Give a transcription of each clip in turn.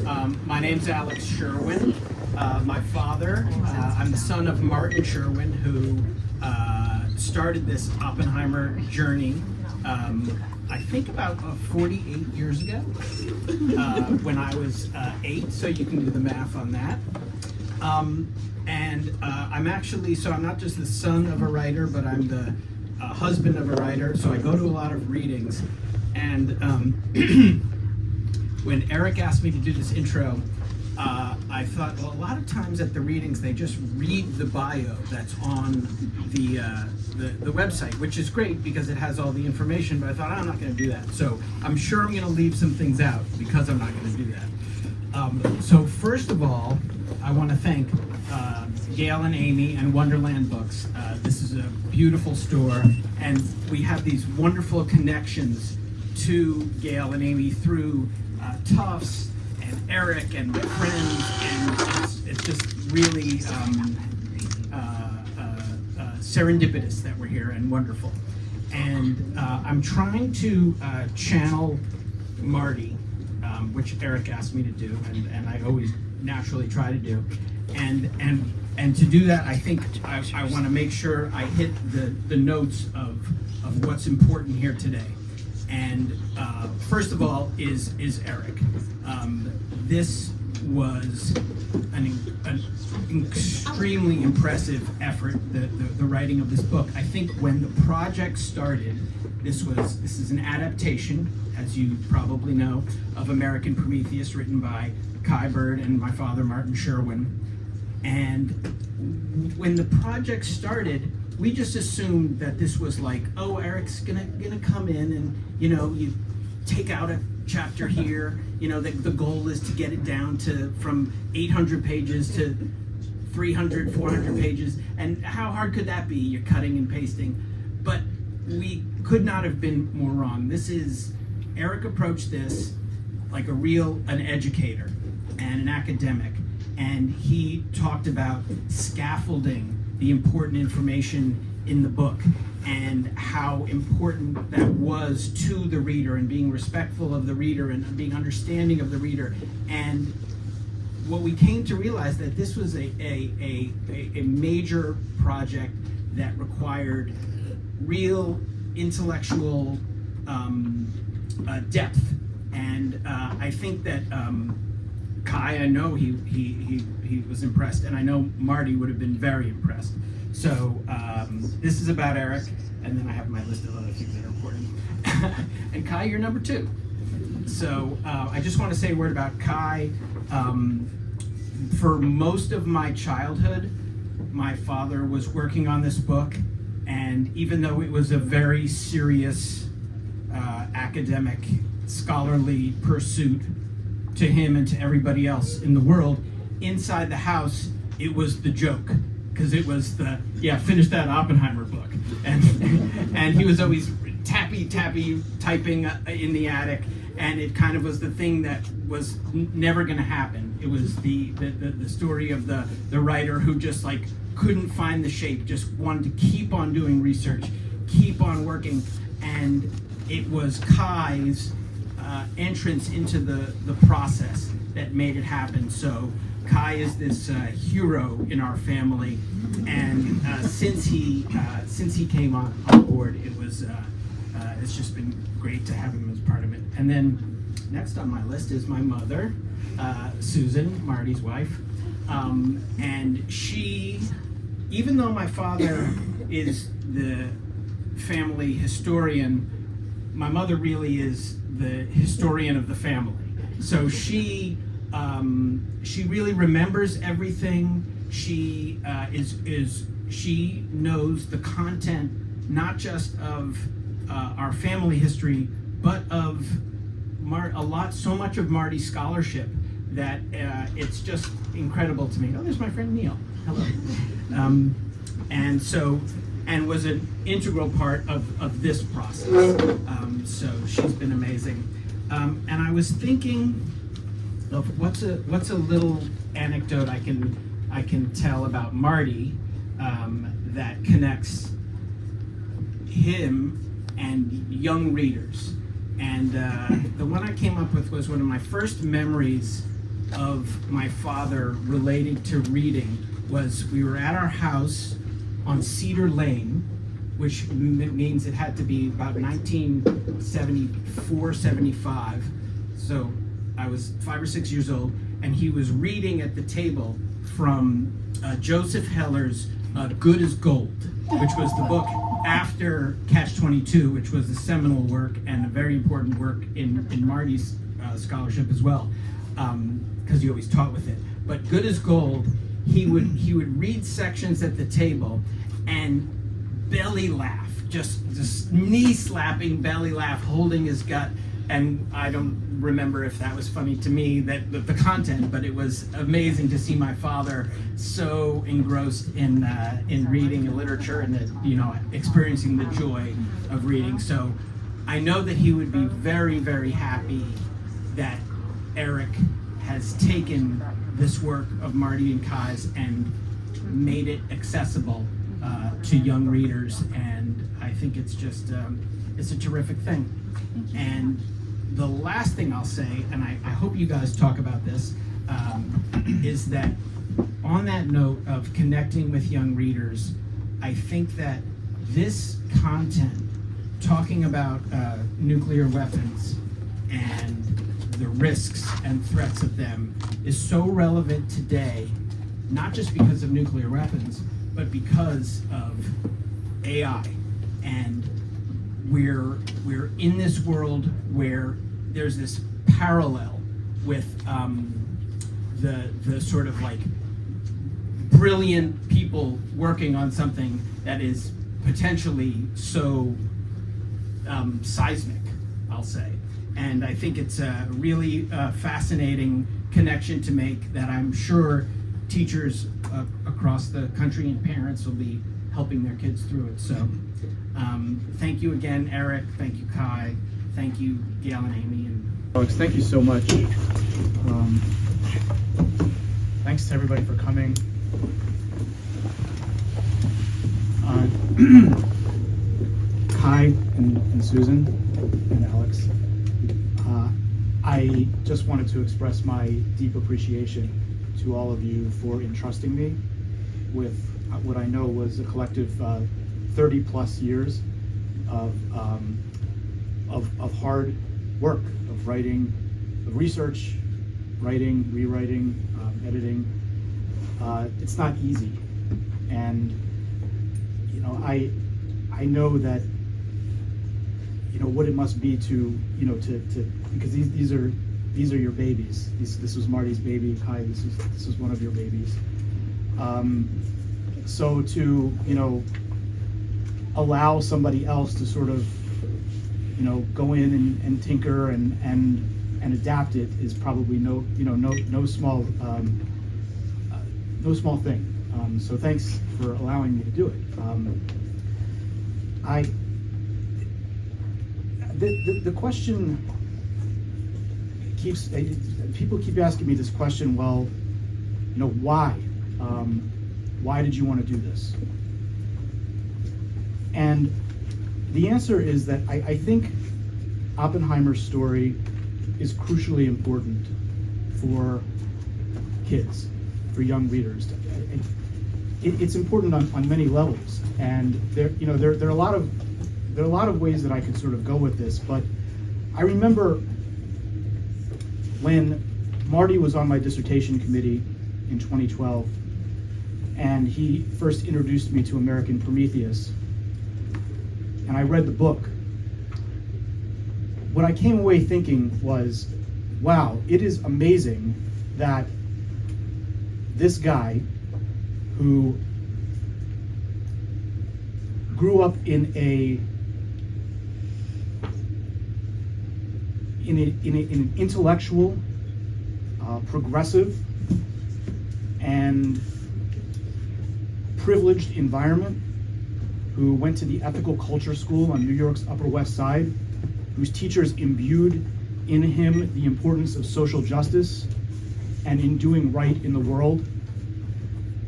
My name's Alex Sherwin. My father, I'm the son of Martin Sherwin, who started this Oppenheimer journey, I think about 48 years ago, when I was 8, so you can do the math on that. I'm actually, so I'm not just the son of a writer, but I'm the husband of a writer, so I go to a lot of readings. And when Eric asked me to do this intro, I thought, well, a lot of times at the readings, they just read the bio that's on the website, which is great because it has all the information, but I thought, I'm not going to do that. So I'm sure I'm going to leave some things out because I'm not going to do that. So first of all, I want to thank Gail and Amy and Wonderland Books. This is a beautiful store, and we have these wonderful connections to Gail and Amy through Tufts and Eric and my friends, and it's just really serendipitous that we're here and wonderful. And I'm trying to channel Marty, which Eric asked me to do, and I always naturally try to do. And to do that, I think I want to make sure I hit the notes of what's important here today. And first of all is Eric. This was an extremely impressive effort, the writing of this book. I think when the project started, this is an adaptation, as you probably know, of American Prometheus, written by Kai Bird and my father, Martin Sherwin. And when the project started, we just assumed that this was like, oh, Eric's gonna come in and, you take out a chapter here, the goal is to get it down from 800 pages to 300, 400 pages. And how hard could that be? You're cutting and pasting. But we could not have been more wrong. Eric approached this like an educator and an academic. And he talked about scaffolding the important information in the book and how important that was to the reader, and being respectful of the reader and being understanding of the reader. And what we came to realize, that this was a major project that required real intellectual depth. And I think that Kai, I know he was impressed, and I know Marty would have been very impressed. So this is about Eric, and then I have my list of other things that are important. And Kai, you're number 2. So I just want to say a word about Kai. For most of my childhood, my father was working on this book, and even though it was a very serious academic, scholarly pursuit to him and to everybody else in the world, inside the house, it was the joke, because it was finish that Oppenheimer book. And he was always tappy typing in the attic, and it kind of was the thing that was never going to happen. It was the story of the writer who just like couldn't find the shape, just wanted to keep on doing research, keep on working. And it was Kai's entrance into the process that made it happen. So Kai is this hero in our family, and since he came on board, it's just been great to have him as part of it. And then next on my list is my mother, Susan, Marty's wife, and she, even though my father is the family historian, my mother really is the historian of the family. So she really remembers everything. She she knows the content, not just of our family history, but of so much of Marty's scholarship that it's just incredible to me. Oh, there's my friend Neil. Hello. And was an integral part of this process. So she's been amazing. And I was thinking of what's a little anecdote I can tell about Marty that connects him and young readers. And the one I came up with was one of my first memories of my father relating to reading was we were at our house on Cedar Lane, which means it had to be about 1974, 75. So I was 5 or 6 years old, and he was reading at the table from Joseph Heller's Good as Gold, which was the book after Catch-22, which was a seminal work and a very important work in Marty's scholarship as well, because he always taught with it. But Good as Gold, he would read sections at the table and belly laugh, just knee slapping belly laugh, holding his gut. And I don't remember if that was funny to me, that the content, but it was amazing to see my father so engrossed in reading and literature, and experiencing the joy of reading. So I know that he would be very, very happy that Eric has taken this work of Marty and Kai's and made it accessible to young readers, and I think it's just it's a terrific thing. And the last thing I'll say, and I hope you guys talk about this, is that on that note of connecting with young readers, I think that this content, talking about nuclear weapons and the risks and threats of them, is so relevant today, not just because of nuclear weapons, but because of AI. And we're in this world where there's this parallel with the sort of like brilliant people working on something that is potentially so seismic, I'll say. And I think it's a really fascinating connection to make that I'm sure teachers across the country and parents will be helping their kids through it. So thank you again, Eric. Thank you, Kai. Thank you, Gail and Amy. And Alex, thank you so much. Thanks to everybody for coming. Kai and Susan and Alex, I just wanted to express my deep appreciation to all of you for entrusting me with what I know was a collective 30 plus years of hard work, of writing, of research, writing, rewriting, editing. It's not easy, and I know that what it must be to because these are your babies. This was Marty's baby. Kai, this was one of your babies. So to allow somebody else to sort of go in and tinker and adapt it is probably no small thing. So thanks for allowing me to do it. The question people keep asking me this question. Well, why? Why did you want to do this? And the answer is that I think Oppenheimer's story is crucially important for kids, for young readers. It's important on many levels, and there are a lot of ways that I could sort of go with this. But I remember when Marty was on my dissertation committee in 2012, and he first introduced me to American Prometheus, and I read the book. What I came away thinking was, wow, it is amazing that this guy who grew up in an intellectual, progressive, and privileged environment, who went to the ethical culture school on New York's Upper West Side, whose teachers imbued in him the importance of social justice and in doing right in the world,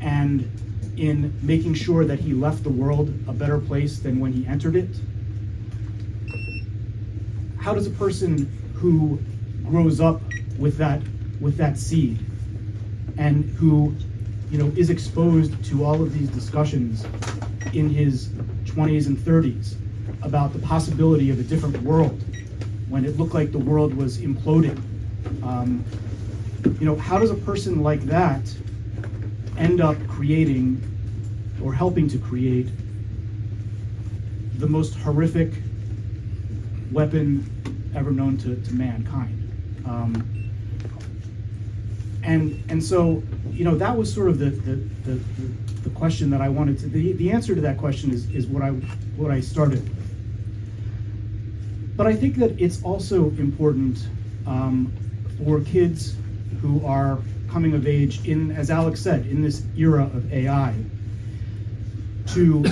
and in making sure that he left the world a better place than when he entered it. How does a person who grows up with that with that seed, and who, is exposed to all of these discussions in his 20s and 30s about the possibility of a different world when it looked like the world was imploding. How does a person like that end up creating or helping to create the most horrific weapon ever known to mankind? And so, that was sort of the question that I wanted to, the answer to that question is what I started with. But I think that it's also important for kids who are coming of age in, as Alex said, in this era of AI, to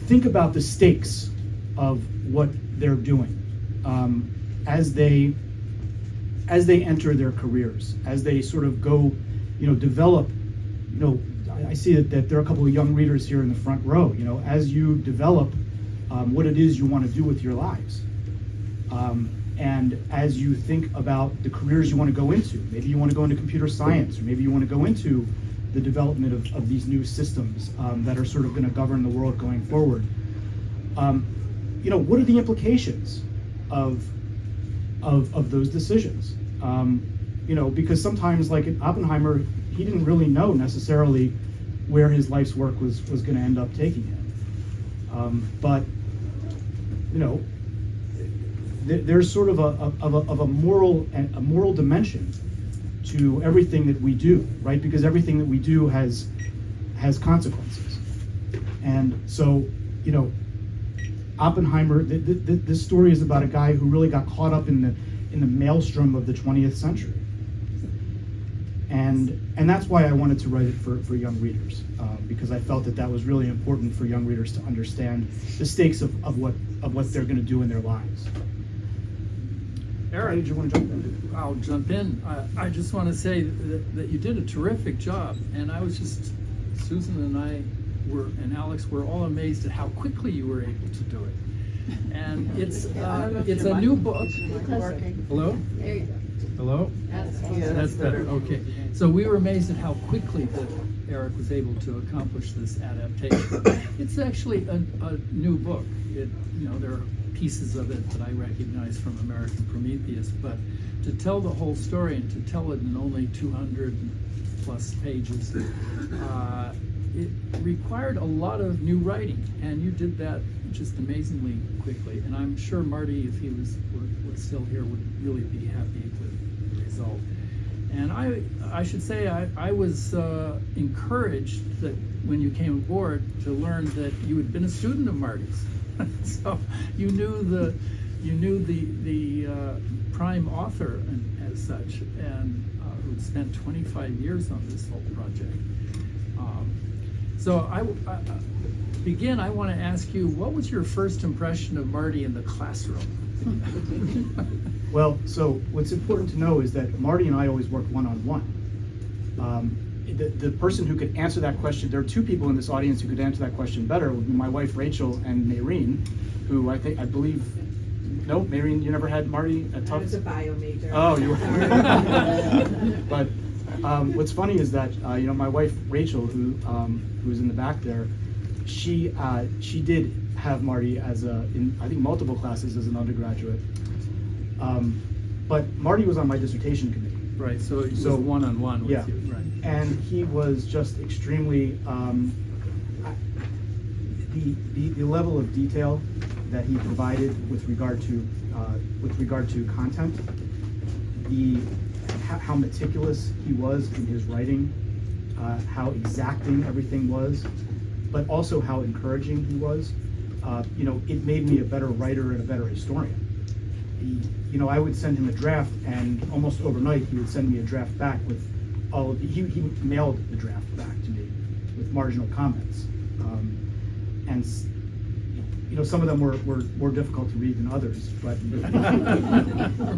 think about the stakes of what they're doing as they enter their careers, as they sort of go, develop. I see that there are a couple of young readers here in the front row. As you develop what it is you want to do with your lives, and as you think about the careers you want to go into, maybe you want to go into computer science, or maybe you want to go into the development of these new systems that are sort of going to govern the world going forward. What are the implications of those decisions? Because sometimes, like in Oppenheimer, he didn't really know necessarily where his life's work was going to end up taking him. But there's sort of a moral dimension to everything that we do, right? Because everything that we do has consequences. And so, Oppenheimer, this story is about a guy who really got caught up in the maelstrom of the 20th century. And that's why I wanted to write it for young readers, because I felt that was really important for young readers to understand the stakes of what they're going to do in their lives. Eric, did you want to jump in? I'll jump in. I just want to say that you did a terrific job, and I was just, Susan and I and Alex were all amazed at how quickly you were able to do it. And it's a new book. Hello? There you go. Hello? That's better. Okay. So we were amazed at how quickly that Eric was able to accomplish this adaptation. It's actually a new book. There are pieces of it that I recognize from American Prometheus, but to tell the whole story and to tell it in only 200 plus pages, it required a lot of new writing, and you did that just amazingly quickly. And I'm sure Marty, if he was still here, would really be happy with the result. And I should say I was encouraged that when you came aboard to learn that you had been a student of Marty's. So you knew the prime author and as such, and who'd spent 25 years on this whole project. So I want to ask you, what was your first impression of Marty in the classroom? Well, so what's important to know is that Marty and I always worked one-on-one. The person who could answer that question, there are two people in this audience who could answer that question better, would be my wife Rachel and Maureen, who I believe, no, Maureen, you never had Marty at Tufts? I was a bio major. Oh, you were. But what's funny is that my wife Rachel, who's in the back there, she did have Marty in I think multiple classes as an undergraduate. But Marty was on my dissertation committee. Right, so he was one-on-one with you, right? And he was just extremely the level of detail that he provided with regard to content, how meticulous he was in his writing, how exacting everything was, but also how encouraging he was. It made me a better writer and a better historian. I would send him a draft, and almost overnight he would send me a draft back with all of he mailed the draft back to me with marginal comments. And some of them were more difficult to read than others, but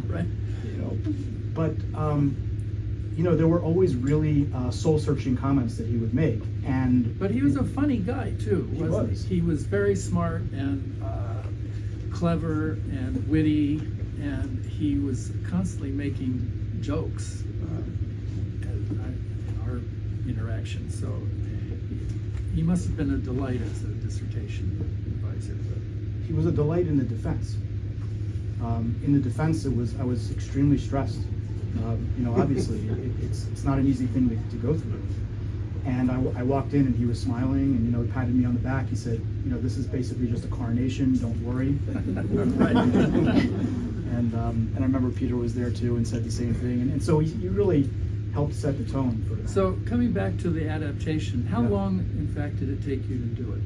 right. There were always really soul-searching comments that he would make, But he was a funny guy too, wasn't he? He was very smart and clever and witty, and he was constantly making jokes in our interaction. So he must have been a delight as a dissertation advisor. But He was a delight in the defense. In the defense, I was extremely stressed. Obviously, it's not an easy thing to go through. And I walked in and he was smiling and, he patted me on the back. He said, this is basically just a coronation, don't worry. And I remember Peter was there too and said the same thing. And so he really helped set the tone for that. So coming back to the adaptation, how long, in fact, did it take you to do it?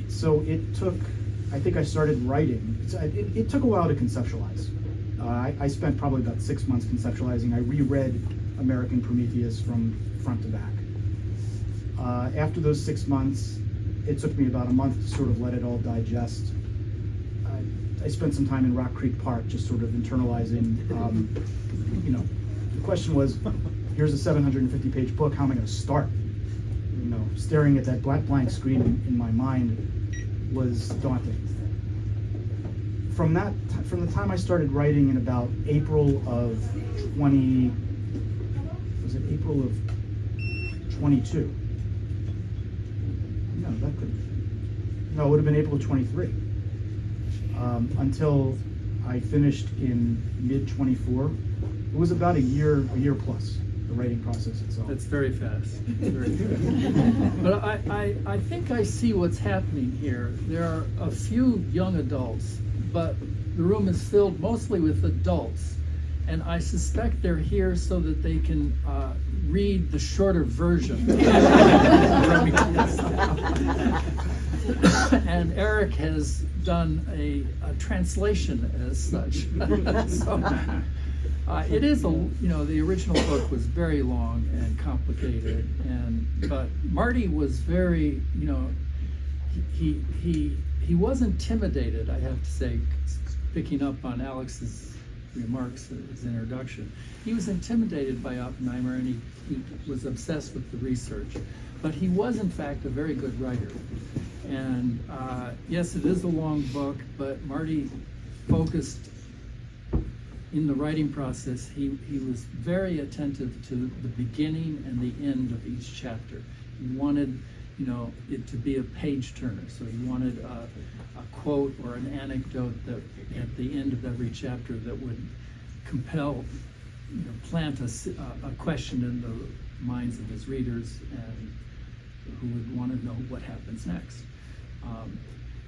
So it took, I think I started writing. It took a while to conceptualize. I spent probably about 6 months conceptualizing. I reread American Prometheus from front to back. After those 6 months, it took me about a month to sort of let it all digest. I spent some time in Rock Creek Park just sort of internalizing. The question was, here's a 750-page book, how am I going to start? Staring at that blank screen in my mind was daunting. From the time I started writing in about April of 22? No, it would have been April of 23. Until I finished in mid-24. It was about a year plus, the writing process itself. That's very fast. Very fast. But I think I see what's happening here. There are a few young adults, but the room is filled mostly with adults. And I suspect they're here so that they can read the shorter version. And Eric has done a translation as such. So, it is the original book was very long and complicated, but Marty was very, he was intimidated, I have to say, picking up on Alex's remarks, his introduction. He was intimidated by Oppenheimer, and he was obsessed with the research. But he was, in fact, a very good writer. And yes, it is a long book, but Marty focused in the writing process. He was very attentive to the beginning and the end of each chapter. He wanted, it to be a page turner. So he wanted a quote or an anecdote that at the end of every chapter that would compel, plant a question in the minds of his readers and who would want to know what happens next.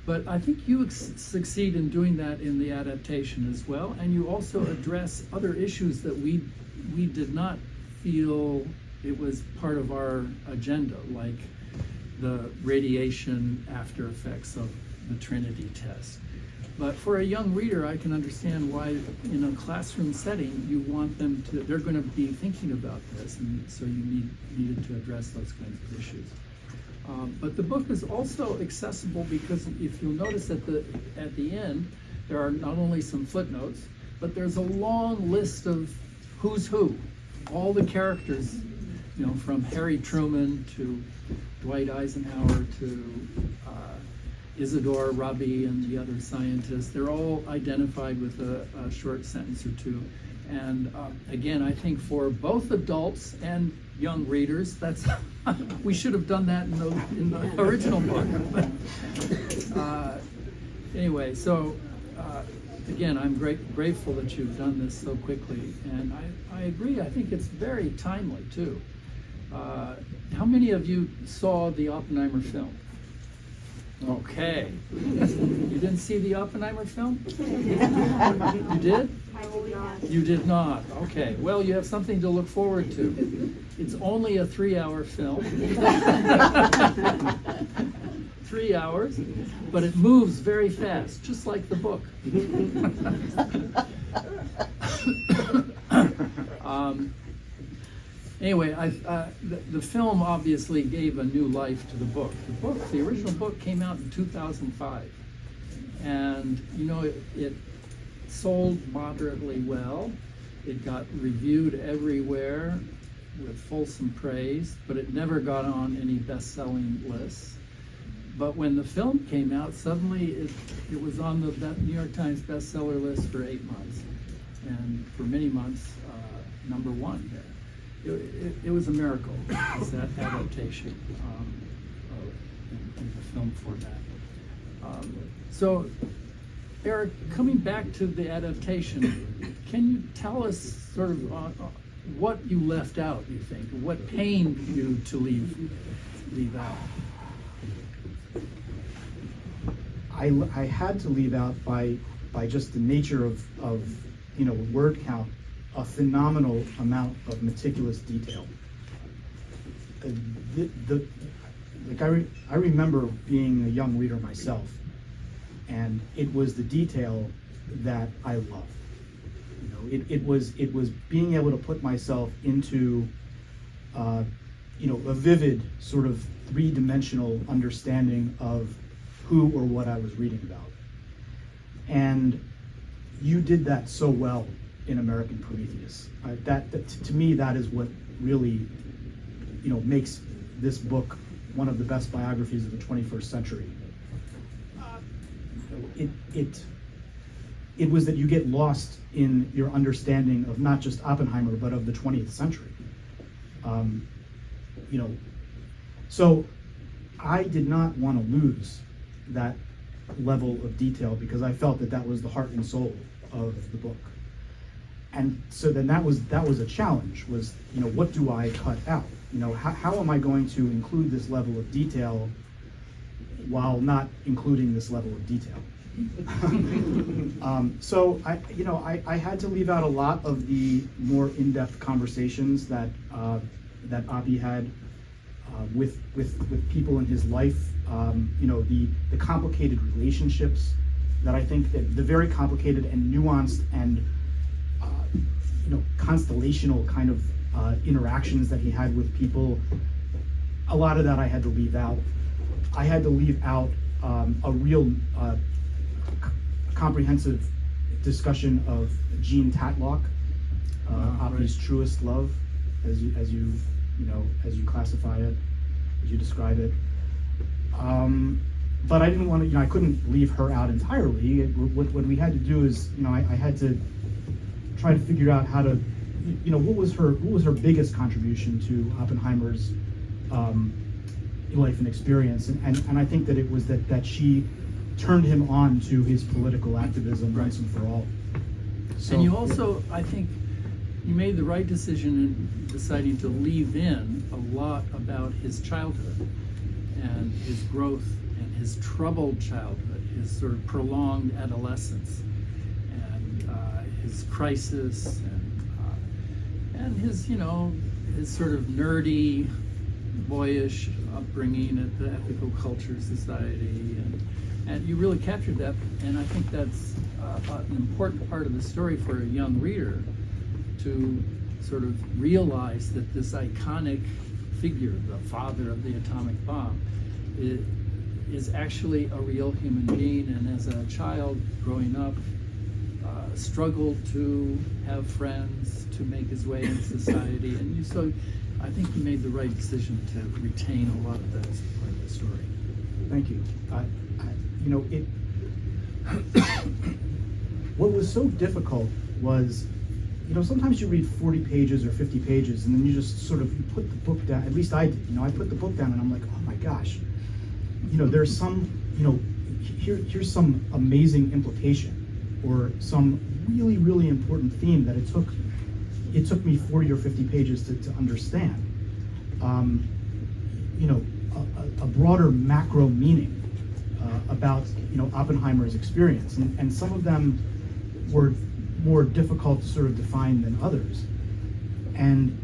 But I think you succeed in doing that in the adaptation as well, and you also address other issues that we did not feel it was part of our agenda, like the radiation after effects of the Trinity test. But for a young reader, I can understand why in a classroom setting you want them to, they're going to be thinking about this, and so you needed to address those kinds of issues. But the book is also accessible because if you'll notice at the end, there are not only some footnotes, but there's a long list of who's who, all the characters, from Harry Truman to Dwight Eisenhower to Isidore Rabi and the other scientists. They're all identified with a short sentence or two. And again, I think for both adults and young readers, that's we should have done that in the original book. But anyway, so again, I'm grateful that you've done this so quickly, and I agree. I think it's very timely too. How many of you saw the Oppenheimer film? Okay. You didn't see the Oppenheimer film? You did? I did not. You did not. Okay. Well, you have something to look forward to. It's only a 3-hour film. 3 hours, but it moves very fast, just like the book. Anyway, the film obviously gave a new life to the book. The original book came out in 2005, and it sold moderately well. It got reviewed everywhere with fulsome praise, but it never got on any best-selling lists. But when the film came out, suddenly it was on the New York Times bestseller list for 8 months. and for many months, #1 there. It was a miracle, is that adaptation in the film format. So, Eric, coming back to the adaptation, can you tell us sort of what you left out, you think? What pained you to leave out? I had to leave out by just the nature of word count, a phenomenal amount of meticulous detail. I remember being a young reader myself, and it was the detail that I loved. It was being able to put myself into a vivid sort of three-dimensional understanding of who or what I was reading about. And you did that so well in American Prometheus. To me, that is what really makes this book one of the best biographies of the 21st century. It was that you get lost in your understanding of not just Oppenheimer, but of the 20th century. So I did not want to lose that level of detail because I felt that was the heart and soul of the book. And so then that was a challenge, was, what do I cut out? How am I going to include this level of detail while not including this level of detail? So I had to leave out a lot of the more in-depth conversations that Oppie had with people in his life. The complicated relationships that I think that the very complicated and nuanced and constellational kind of interactions that he had with people. A lot of that I had to leave out. I had to leave out a real comprehensive discussion of Jean Tatlock, Oppie's truest love, as you classify it, as you describe it. But I didn't want to, I couldn't leave her out entirely. What we had to do is, I had to try to figure out how to, what was her biggest contribution to Oppenheimer's life and experience, and I think that it was that she turned him on to his political activism once and for all. So, and you also, I think, you made the right decision in deciding to leave in a lot about his childhood and his growth and his troubled childhood, his sort of prolonged adolescence, and his crisis, and his his sort of nerdy, boyish upbringing at the Ethical Culture Society, and you really captured that, and I think that's an important part of the story for a young reader to sort of realize that this iconic figure, the father of the atomic bomb, is actually a real human being, and as a child growing up, struggled to have friends, to make his way in society, and so I think you made the right decision to retain a lot of that as part of the story. Thank you. What was so difficult was, sometimes you read 40 pages or 50 pages, and then you just sort of put the book down. At least I did. I put the book down, and I'm like, oh my gosh, there's some, here's some amazing implication, or some really, really important theme that it took me 40 or 50 pages to understand. A broader macro meaning about Oppenheimer's experience, and some of them were more difficult to sort of define than others. And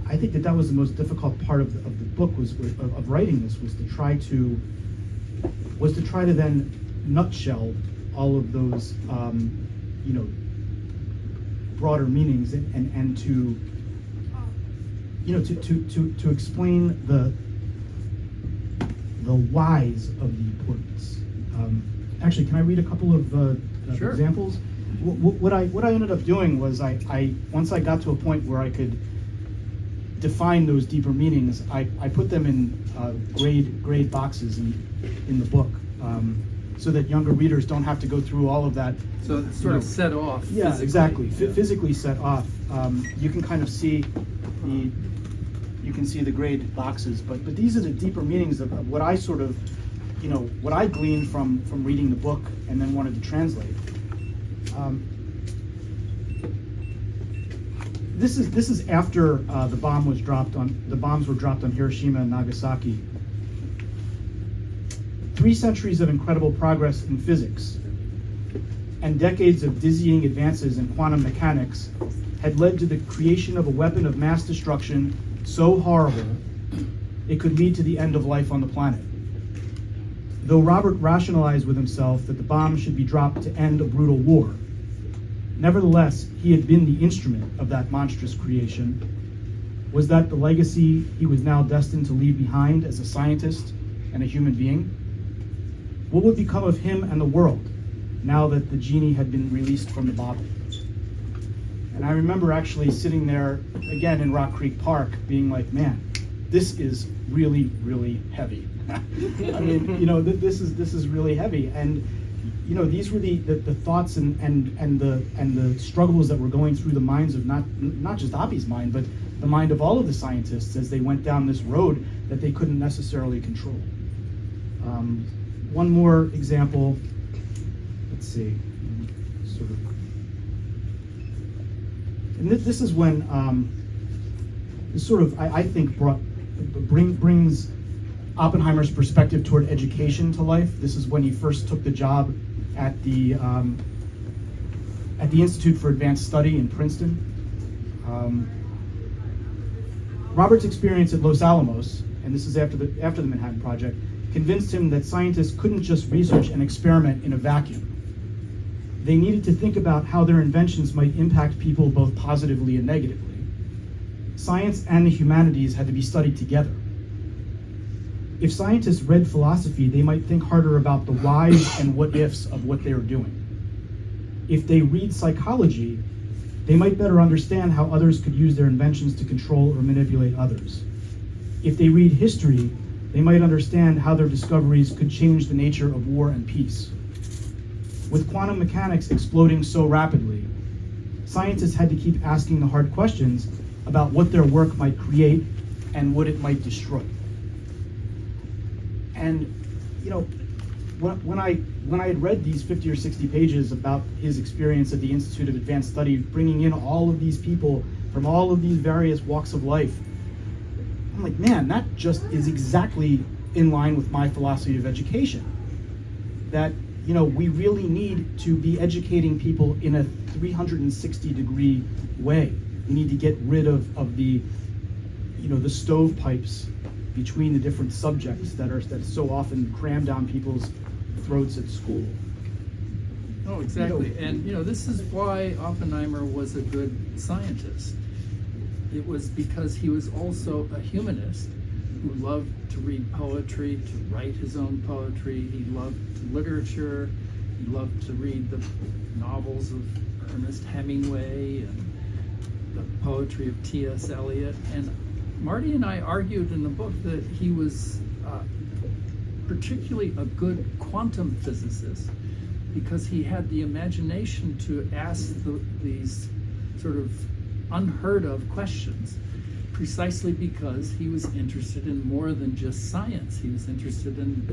I think that was the most difficult part of the book, of writing this, was to try to then nutshell all of those broader meanings, and to explain the whys of the importance. Actually, can I read a couple of Sure. examples? What I ended up doing was, once I got to a point where I could define those deeper meanings, I put them in grade boxes in the book. so that younger readers don't have to go through all of that. So it's sort of set off. Yeah, physically. exactly. Yeah. Physically set off. You can kind of see the grayed boxes, but these are the deeper meanings of what I sort of, what I gleaned from reading the book and then wanted to translate. This is after the bombs were dropped on Hiroshima and Nagasaki. 3 centuries of incredible progress in physics and decades of dizzying advances in quantum mechanics had led to the creation of a weapon of mass destruction so horrible it could lead to the end of life on the planet. Though Robert rationalized with himself that the bomb should be dropped to end a brutal war, nevertheless, he had been the instrument of that monstrous creation. Was that the legacy he was now destined to leave behind as a scientist and a human being? What would become of him and the world now that the genie had been released from the bottle? And I remember actually sitting there again in Rock Creek Park being like, man, this is really, really heavy. I mean, this is really heavy. And these were the thoughts and the struggles that were going through the minds of not just Oppie's mind, but the mind of all of the scientists as they went down this road that they couldn't necessarily control. One more example. Let's see. Sort of. And this is when this sort of I think brings Oppenheimer's perspective toward education to life. This is when he first took the job at the Institute for Advanced Study in Princeton. Robert's experience at Los Alamos, and this is after the Manhattan Project, convinced him that scientists couldn't just research and experiment in a vacuum. They needed to think about how their inventions might impact people both positively and negatively. Science and the humanities had to be studied together. If scientists read philosophy, they might think harder about the whys and what ifs of what they were doing. If they read psychology, they might better understand how others could use their inventions to control or manipulate others. If they read history, they might understand how their discoveries could change the nature of war and peace. With quantum mechanics exploding so rapidly, scientists had to keep asking the hard questions about what their work might create and what it might destroy. And when I had read these 50 or 60 pages about his experience at the Institute of Advanced Study, bringing in all of these people from all of these various walks of life, I'm like, man, that just is exactly in line with my philosophy of education. That we really need to be educating people in a 360-degree way. We need to get rid of the stovepipes between the different subjects that so often cram down people's throats at school. Oh, exactly. And this is why Oppenheimer was a good scientist. It was because he was also a humanist who loved to read poetry, to write his own poetry. He loved literature. He loved to read the novels of Ernest Hemingway and the poetry of T.S. Eliot. And Marty and I argued in the book that he was particularly a good quantum physicist because he had the imagination to ask these sort of unheard of questions, precisely because he was interested in more than just science. He was interested in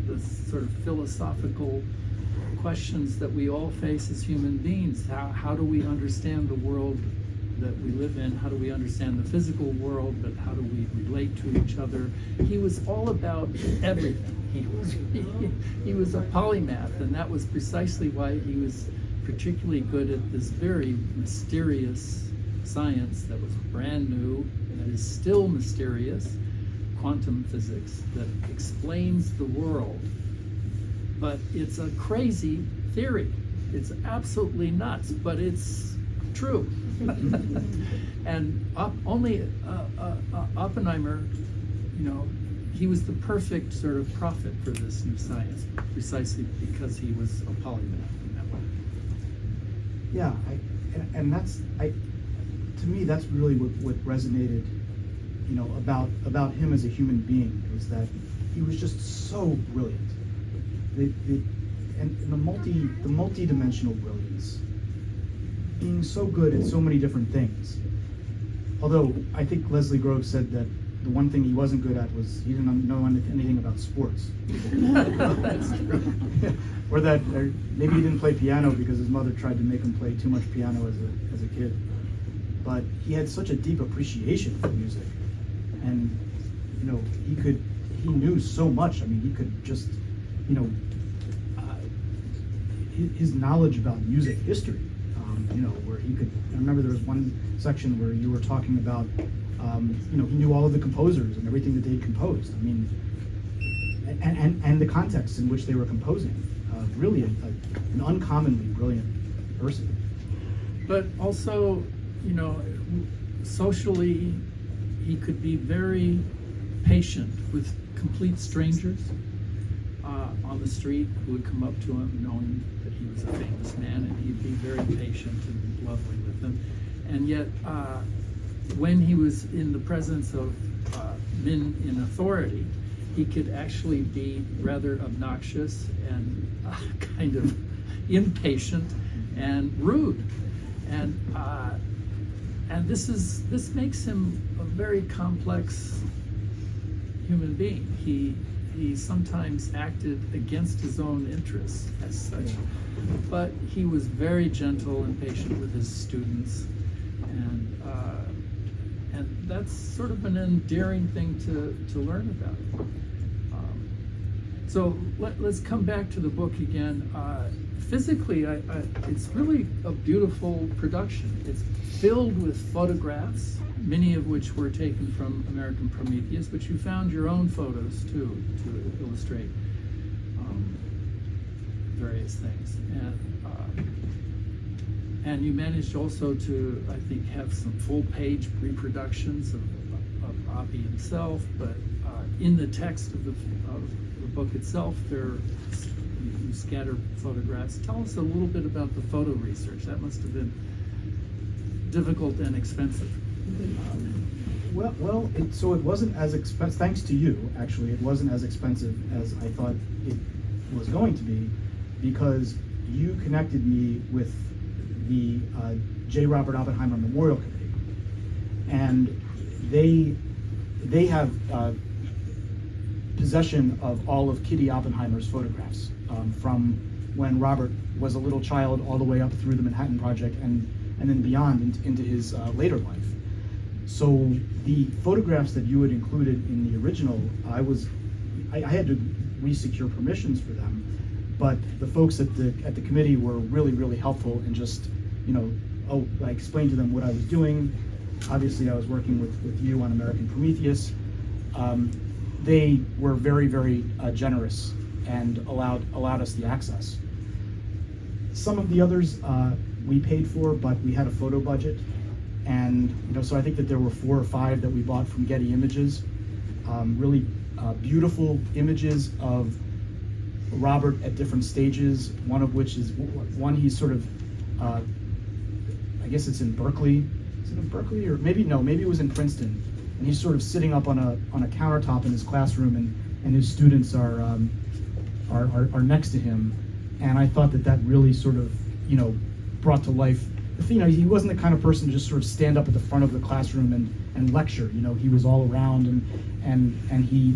the sort of philosophical questions that we all face as human beings. How do we understand the world that we live in? How do we understand the physical world, but how do we relate to each other? He was all about everything. He was a polymath, and that was precisely why he was particularly good at this very mysterious science that was brand new, that is still mysterious, quantum physics, that explains the world. But it's a crazy theory. It's absolutely nuts, but it's true. And Oppenheimer, he was the perfect sort of prophet for this new science, precisely because he was a polymath in that way. Yeah, and that's to me that's really what resonated, about him as a human being, was that he was just so brilliant. and the multi-dimensional brilliance, being so good at so many different things. Although I think Leslie Groves said that the one thing he wasn't good at was he didn't know anything about sports. That's true. Or maybe he didn't play piano because his mother tried to make him play too much piano as a kid. But he had such a deep appreciation for music, and he knew so much. I mean, he could just his knowledge about music history. Where he could. I remember there was one section where you were talking about. He knew all of the composers and everything that they composed. I mean, and the context in which they were composing. Really, an uncommonly brilliant person. But also, socially, he could be very patient with complete strangers on the street who would come up to him knowing that he was a famous man, and he'd be very patient and lovely with them. And yet, when he was in the presence of men in authority, he could actually be rather obnoxious and kind of impatient and rude. And this makes him a very complex human being. He sometimes acted against his own interests as such, but he was very gentle and patient with his students, and that's sort of an endearing thing to learn about. So let's come back to the book again. Physically, it's really a beautiful production. It's filled with photographs, many of which were taken from American Prometheus, but you found your own photos too to illustrate various things. And you managed also to, I think, have some full-page reproductions of Oppie himself, but in the text of the book itself, you scatter photographs. Tell us a little bit about the photo research. That must have been difficult and expensive. So it wasn't as expensive, thanks to you, actually, it wasn't as expensive as I thought it was going to be, because you connected me with the J. Robert Oppenheimer Memorial Committee, and they have possession of all of Kitty Oppenheimer's photographs from when Robert was a little child all the way up through the Manhattan Project and then beyond into his later life. So the photographs that you had included in the original, I had to re-secure permissions for them, but the folks at the committee were really, really helpful in just, I explained to them what I was doing. Obviously, I was working with you on American Prometheus. They were very, very generous and allowed us the access. Some of the others we paid for, but we had a photo budget, and so I think that there were 4 or 5 that we bought from Getty Images. Really beautiful images of Robert at different stages. One of which is he's sort of, I guess it's in Berkeley. Is it in Berkeley, or maybe it was in Princeton? And he's sort of sitting up on a countertop in his classroom, and his students are next to him. And I thought that really sort of brought to life. He wasn't the kind of person to just sort of stand up at the front of the classroom and lecture. He was all around, and he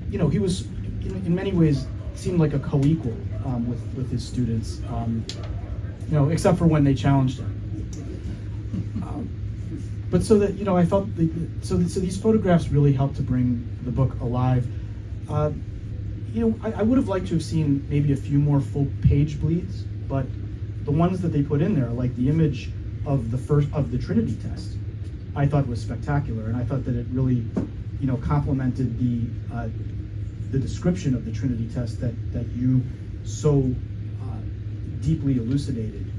he was in many ways seemed like a co-equal with his students. Except for when they challenged him. But so that I felt so these photographs really helped to bring the book alive. I would have liked to have seen maybe a few more full page bleeds, but the ones that they put in there, like the image of the Trinity test, I thought was spectacular, and I thought that it really complemented the description of the Trinity test that you so deeply elucidated.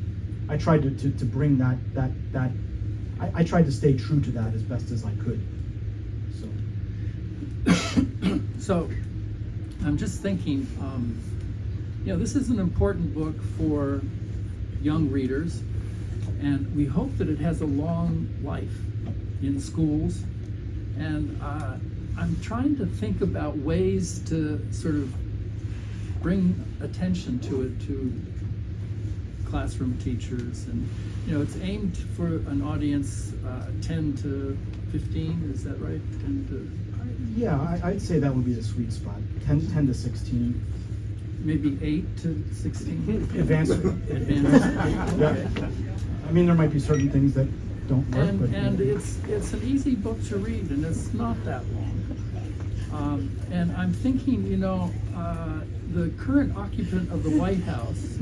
I tried to bring that I tried to stay true to that as best as I could. So I'm just thinking, this is an important book for young readers, and we hope that it has a long life in schools. And I'm trying to think about ways to sort of bring attention to it to classroom teachers, and it's aimed for an audience 10 to 15. Is that right? 10 to Yeah, I'd say that would be the sweet spot. 10 to 16. maybe 8 to 16. Advanced. Advanced. Yeah. Okay. I mean, there might be certain things that don't work, but And it's an easy book to read, and it's not that long. And I'm thinking, the current occupant of the White House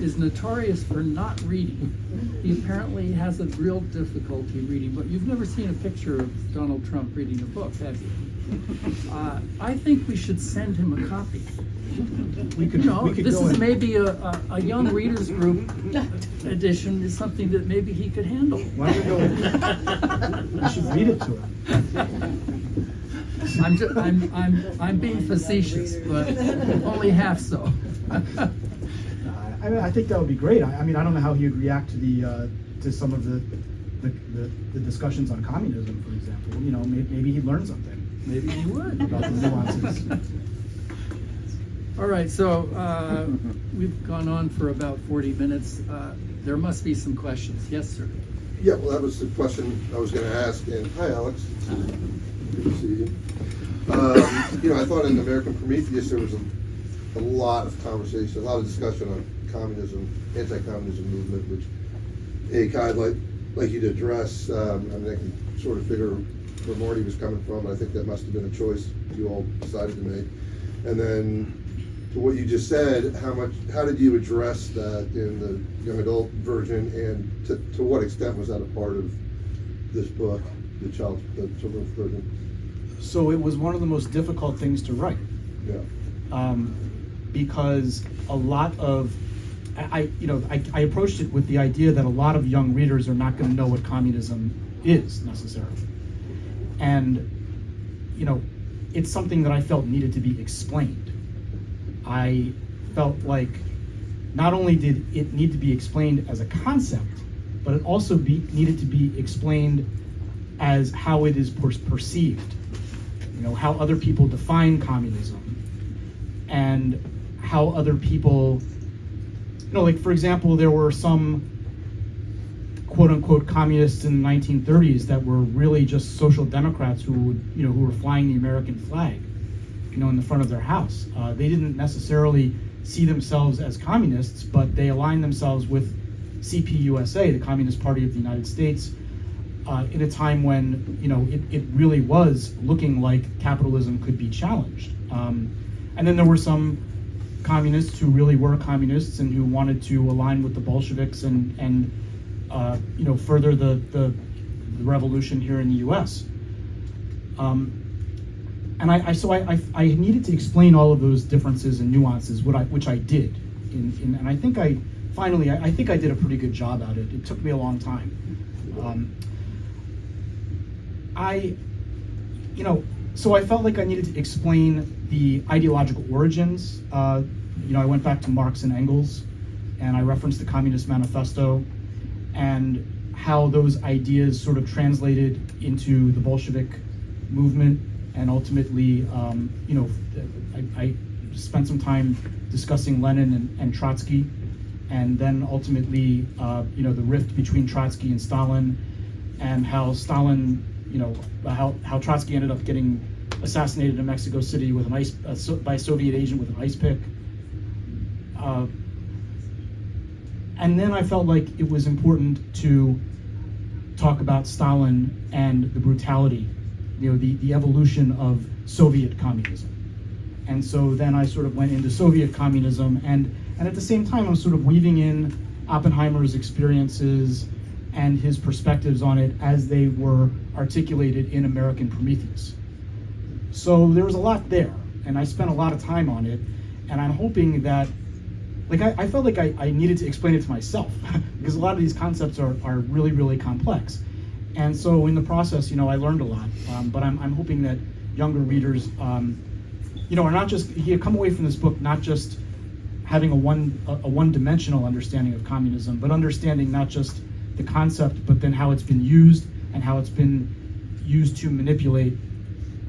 is notorious for not reading. He apparently has a real difficulty reading, but you've never seen a picture of Donald Trump reading a book, have you? I think we should send him a copy. we could This go is in. maybe a young readers group edition is something that maybe he could handle. Why don't we go in? We should read it to him. I'm being facetious, but only half so. I mean, I think that would be great. I mean, I don't know how he would react to to some of the discussions on communism, for example. Maybe he'd learn something Maybe he would. about the nuances. All right, so we've gone on for about 40 minutes. There must be some questions. Yes, sir. Yeah, well, that was the question I was going to ask. And hi, Alex. Good to see you. I thought in American Prometheus there was a lot of conversation, a lot of discussion on communism, anti-communism movement, which I'd like you to address. I mean, I can sort of figure where Marty was coming from, but I think that must have been a choice you all decided to make. And then to what you just said, how did you address that in the young adult version, and to what extent was that a part of this book, the children's version? So it was one of the most difficult things to write. Yeah. Because a lot of I approached it with the idea that a lot of young readers are not going to know what communism is necessarily, and it's something that I felt needed to be explained. I felt like not only did it need to be explained as a concept, but it also needed to be explained as how it is perceived. How other people define communism, and how other people, like for example, there were some quote-unquote communists in the 1930s that were really just social democrats who were flying the American flag, in the front of their house. They didn't necessarily see themselves as communists, but they aligned themselves with CPUSA, the Communist Party of the United States, in a time when it really was looking like capitalism could be challenged. And then there were some communists who really were communists and who wanted to align with the Bolsheviks and further the revolution here in the U.S. And I needed to explain all of those differences and nuances, which I did, and I think I did a pretty good job at it. It took me a long time. So I felt like I needed to explain the ideological origins. I went back to Marx and Engels, and I referenced the Communist Manifesto, and how those ideas sort of translated into the Bolshevik movement, and ultimately, I spent some time discussing Lenin and Trotsky, and then ultimately, the rift between Trotsky and Stalin, and how Stalin, how Trotsky ended up getting assassinated in Mexico City with by a Soviet agent with an ice pick. And then I felt like it was important to talk about Stalin and the brutality, the evolution of Soviet communism. And so then I sort of went into Soviet communism, and at the same time I'm sort of weaving in Oppenheimer's experiences and his perspectives on it as they were articulated in American Prometheus. So there was a lot there, and I spent a lot of time on it, and I'm hoping that, I felt like I needed to explain it to myself, because a lot of these concepts are really, really complex. And so in the process, I learned a lot, but I'm hoping that younger readers, are not just, come away from this book not just having a one-dimensional understanding of communism, but understanding not just the concept, but then how it's been used and how it's been used to manipulate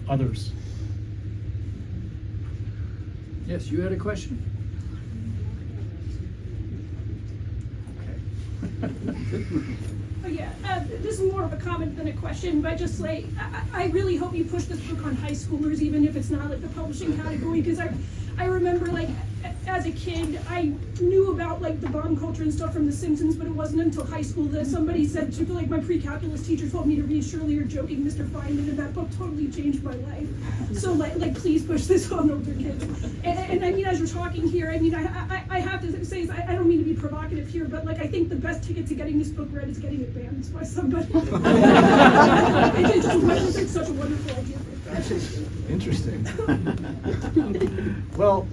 others. Yes, you had a question? Oh, yeah, this is more of a comment than a question, but just like, I really hope you push this book on high schoolers, even if it's not like the publishing category, because I remember like, as a kid, I knew about like the bomb culture and stuff from The Simpsons, but it wasn't until high school that somebody said to, like, my pre-calculus teacher told me to read Shirley or Joking Mr. Feynman, and that book totally changed my life. So like please push this on older kids. And I mean, as you're talking here, I mean, I have to say, I don't mean to be provocative here, but like, I think the best ticket to getting this book read is getting it banned by somebody. It just it's such a wonderful idea. Interesting. Well,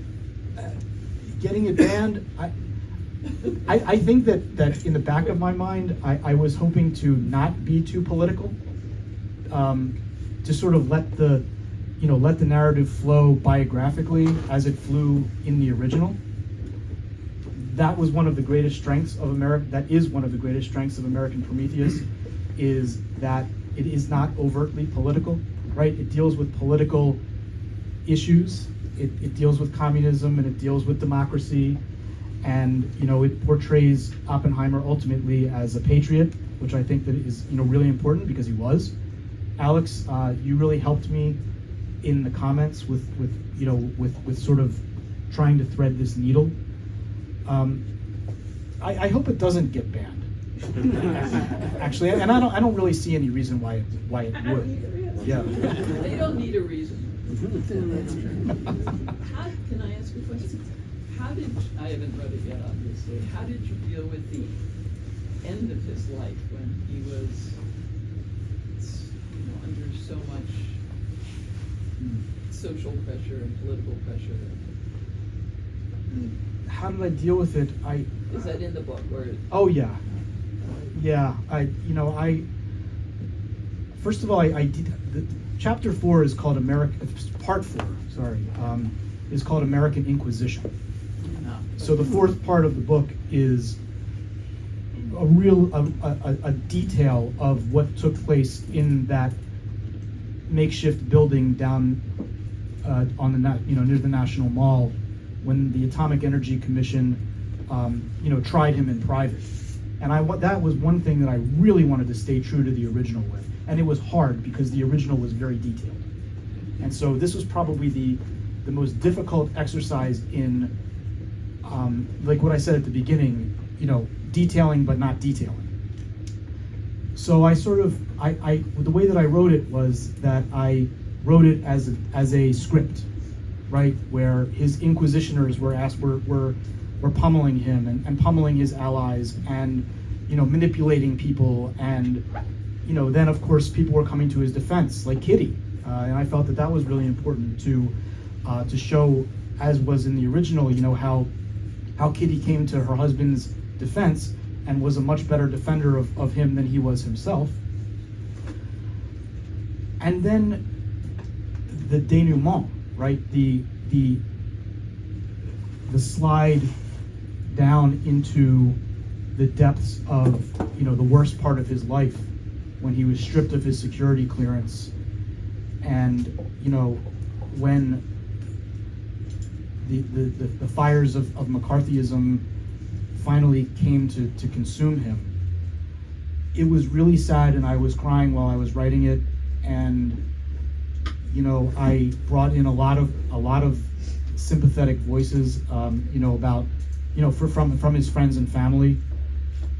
getting it banned, I think that in the back of my mind, I was hoping to not be too political, to sort of let the narrative flow biographically as it flew in the original. That was one of the greatest strengths of America. That is one of the greatest strengths of American Prometheus, is that it is not overtly political, right? It deals with political issues. It deals with communism, and it deals with democracy, and it portrays Oppenheimer ultimately as a patriot, which I think that is really important, because he was. Alex, you really helped me in the comments with sort of trying to thread this needle. I hope it doesn't get banned. Actually, and I don't really see any reason why it would. Yeah. They don't need a reason. How, can I ask a question? I haven't read it yet, obviously. How did you deal with the end of his life when he was, under so much social pressure and political pressure? How did I deal with it? Is that in the book? Or? Oh yeah. First of all, I did. Chapter 4 is called Part 4. Sorry, is called American Inquisition. So the fourth part of the book is a detail of what took place in that makeshift building down on the near the National Mall, when the Atomic Energy Commission tried him in private. And that was one thing that I really wanted to stay true to the original with. And it was hard because the original was very detailed. And so this was probably the most difficult exercise in, like what I said at the beginning, detailing but not detailing. So I sort of, the way that I wrote it was that I wrote it as a script, right? Where his inquisitioners were pummeling him and pummeling his allies and, manipulating people, and, then of course people were coming to his defense, like Kitty. And I felt that was really important to show, as was in the original, how Kitty came to her husband's defense and was a much better defender of him than he was himself. And then the denouement, right? The slide down into the depths of the worst part of his life, when he was stripped of his security clearance, and when the fires of McCarthyism finally came to consume him. It was really sad, and I was crying while I was writing it, and I brought in a lot of sympathetic voices, about from his friends and family,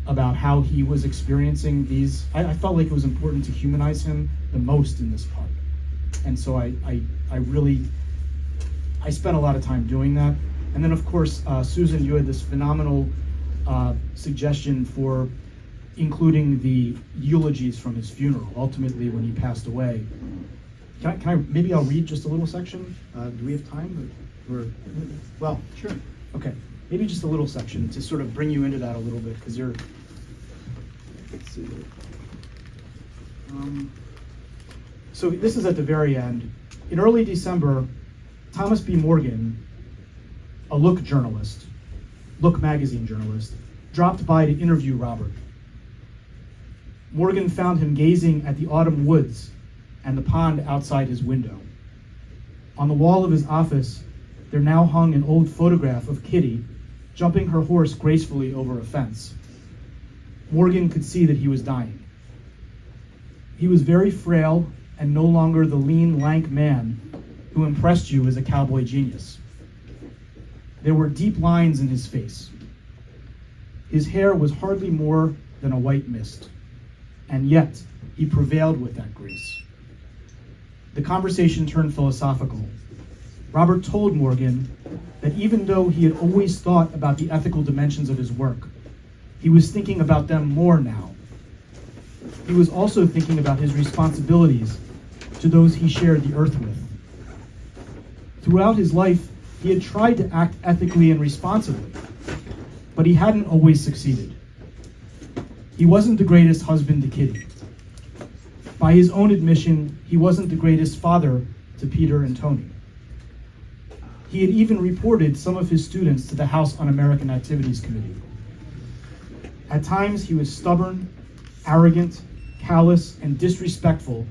about how he was experiencing these. I felt like it was important to humanize him the most in this part, and so I spent a lot of time doing that. And then of course, Susan, you had this phenomenal suggestion for including the eulogies from his funeral, ultimately when he passed away. Can I maybe I'll read just a little section? Do we have time? Well, sure. Okay, maybe just a little section to sort of bring you into that a little bit, because you're. Let's see. So this is at the very end. In early December, Thomas B. Morgan, a Look magazine journalist, dropped by to interview Robert. Morgan found him gazing at the autumn woods and the pond outside his window. On the wall of his office there now hung an old photograph of Kitty jumping her horse gracefully over a fence. Morgan could see that he was dying. He was very frail and no longer the lean, lank man who impressed you as a cowboy genius. There were deep lines in his face. His hair was hardly more than a white mist, and yet he prevailed with that grace. The conversation turned philosophical. Robert told Morgan that even though he had always thought about the ethical dimensions of his work, he was thinking about them more now. He was also thinking about his responsibilities to those he shared the earth with. Throughout his life, he had tried to act ethically and responsibly, but he hadn't always succeeded. He wasn't the greatest husband to Kitty. By his own admission, he wasn't the greatest father to Peter and Tony. He had even reported some of his students to the House Un-American Activities Committee. At times, he was stubborn, arrogant, callous, and disrespectful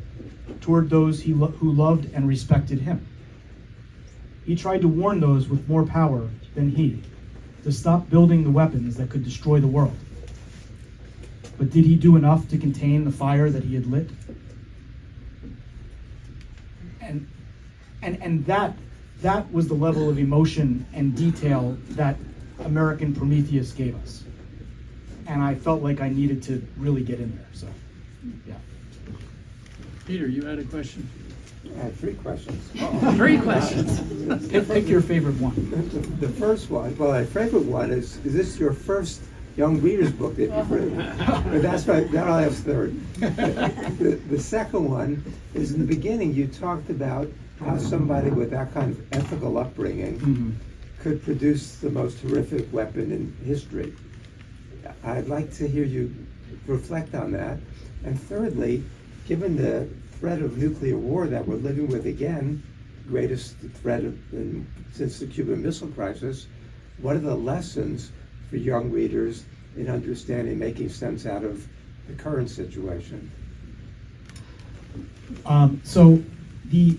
toward those who loved and respected him. He tried to warn those with more power than he to stop building the weapons that could destroy the world. But did he do enough to contain the fire that he had lit? And that was the level of emotion and detail that American Prometheus gave us. And I felt like I needed to really get in there, so, yeah. Peter, you had a question? I have three questions. Three questions. Pick your favorite one. The first one, well, my favorite one is this your first young reader's book that you've written? But that's right, then I'll ask third. The second one is in the beginning you talked about how somebody with that kind of ethical upbringing could produce the most horrific weapon in history. I'd like to hear you reflect on that. And thirdly, given the threat of nuclear war that we're living with again, greatest threat since the Cuban Missile Crisis, what are the lessons for young readers in understanding, making sense out of the current situation? So the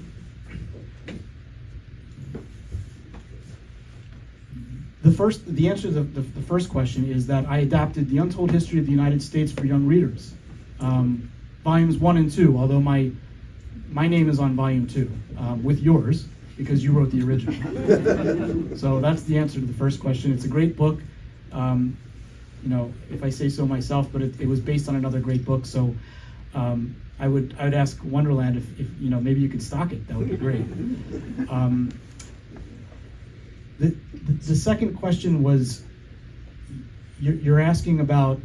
answer to the first question is that I adapted The Untold History of the United States for Young Readers, volumes 1 and 2, although my name is on volume 2, with yours, because you wrote the original. So that's the answer to the first question. It's a great book, if I say so myself, but it was based on another great book, so I would ask Wonderland if maybe you could stock it. That would be great. The second question was, you're asking about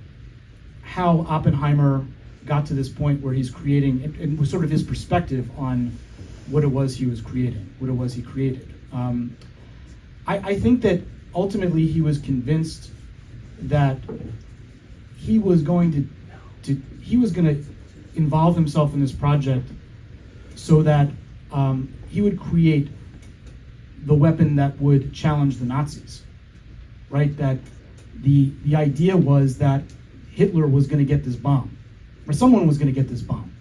how Oppenheimer got to this point where he's creating, and was sort of his perspective on what it was he was creating, what it was he created. I think that ultimately he was convinced that he was going to involve himself in this project so that he would create the weapon that would challenge the Nazis, right? That the idea was that Hitler was going to get this bomb, or someone was going to get this bomb,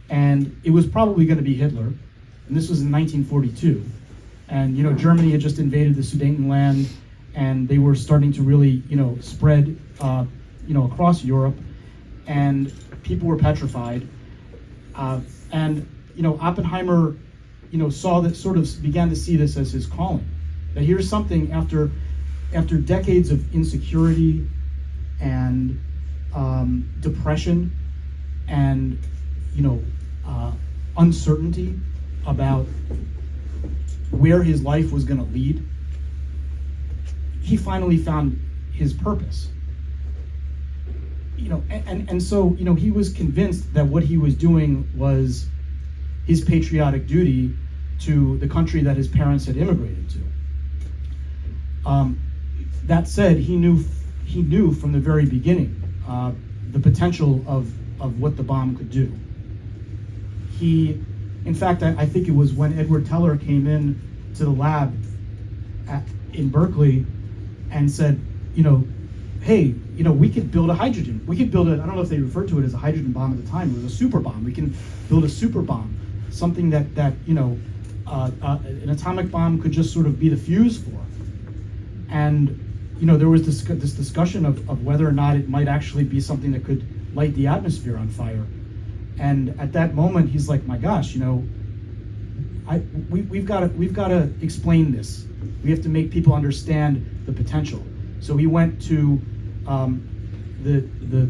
and it was probably going to be Hitler. And this was in 1942, and Germany had just invaded the Sudetenland, and they were starting to really spread across Europe, and people were petrified, and Oppenheimer saw that, sort of began to see this as his calling. That here's something after decades of insecurity and depression and uncertainty about where his life was going to lead, he finally found his purpose. So he was convinced that what he was doing was his patriotic duty to the country that his parents had immigrated to. That said, he knew from the very beginning the potential of what the bomb could do. In fact, I think it was when Edward Teller came in to the lab in Berkeley and said, hey, we could build a hydrogen. We could build I don't know if they referred to it as a hydrogen bomb at the time. It was a super bomb. We can build a super bomb, something that an atomic bomb could just sort of be the fuse for. And there was this discussion of whether or not it might actually be something that could light the atmosphere on fire. And at that moment, he's like, "My gosh, we've got to explain this. We have to make people understand the potential." So he went to the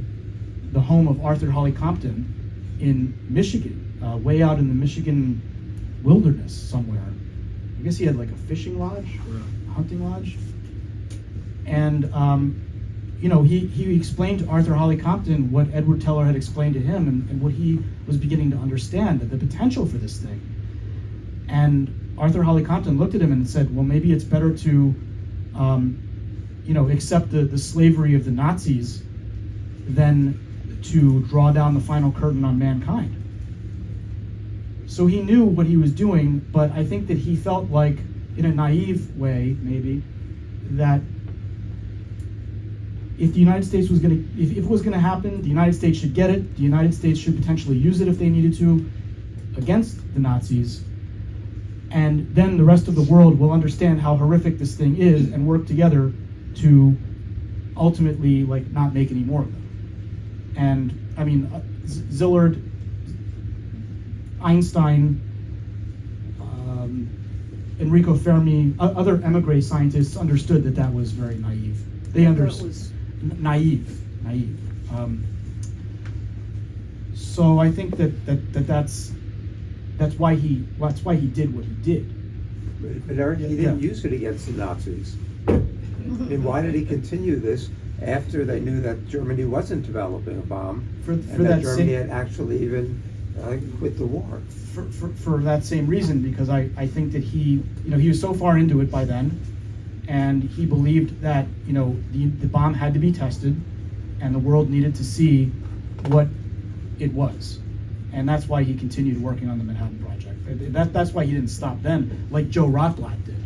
home of Arthur Holly Compton in Michigan, way out in the Michigan wilderness somewhere. I guess he had like a fishing lodge or a hunting lodge. And he explained to Arthur Holly Compton what Edward Teller had explained to him, and what he was beginning to understand, that the potential for this thing. And Arthur Holly Compton looked at him and said, "Well, maybe it's better to accept the slavery of the Nazis than to draw down the final curtain on mankind." So he knew what he was doing, but I think that he felt like, in a naive way, maybe, that if the United States was going to, if it was going to happen, the United States should get it. The United States should potentially use it if they needed to against the Nazis. And then the rest of the world will understand how horrific this thing is and work together to ultimately not make any more of them. And I mean, Szilard, Einstein, Enrico Fermi, other émigré scientists understood that was very naive. They understood. Naive. So I think that's why he did what he did. But Eric, he didn't use it against the Nazis. And why did he continue this after they knew that Germany wasn't developing a bomb, For and that Germany had actually even quit the war? For that same reason, because I think that he was so far into it by then, and he believed that the bomb had to be tested, and the world needed to see what it was, and that's why he continued working on the Manhattan Project. That's why he didn't stop then, like Joe Rotblat did,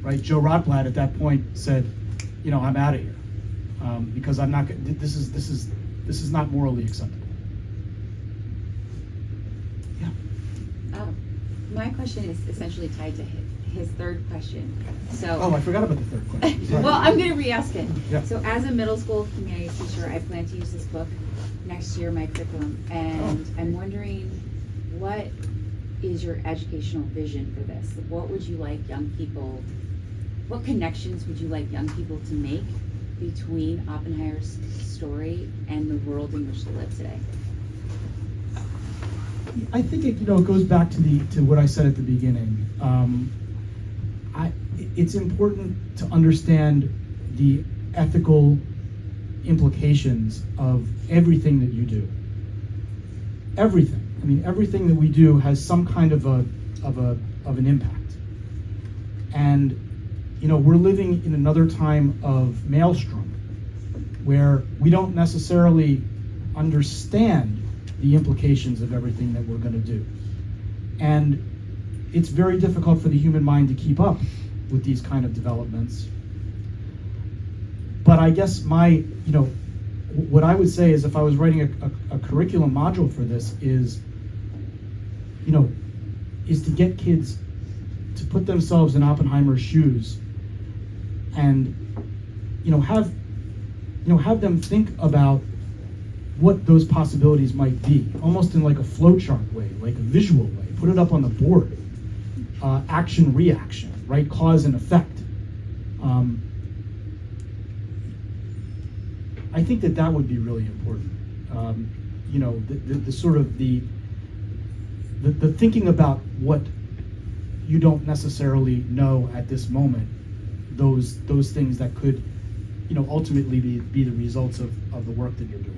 right? Joe Rotblat at that point said, "I'm out of here because I'm not. This is not morally acceptable." Yeah. My question is essentially tied to his third question. So. Oh, I forgot about the third question. Sorry. Well, I'm going to re-ask it. Yeah. So as a middle school humanities teacher, I plan to use this book next year in my curriculum, and I'm wondering, what is your educational vision for this? What would you like young people, what connections would you like young people to make between Oppenheimer's story and the world in which they live today? I think it goes back to what I said at the beginning. It's important to understand the ethical implications of everything that you do. Everything. I mean, everything that we do has some kind of an impact. And we're living in another time of maelstrom, where we don't necessarily understand the implications of everything that we're going to do. And it's very difficult for the human mind to keep up with these kind of developments. But I guess what I would say is, if I was writing a curriculum module for this, is to get kids to put themselves in Oppenheimer's shoes, and have them think about what those possibilities might be, almost in like a flowchart way, like a visual way. Put it up on the board. Action, reaction, right? Cause and effect. I think that would be really important. The sort of the thinking about what you don't necessarily know at this moment, those things that could ultimately be the results of the work that you're doing.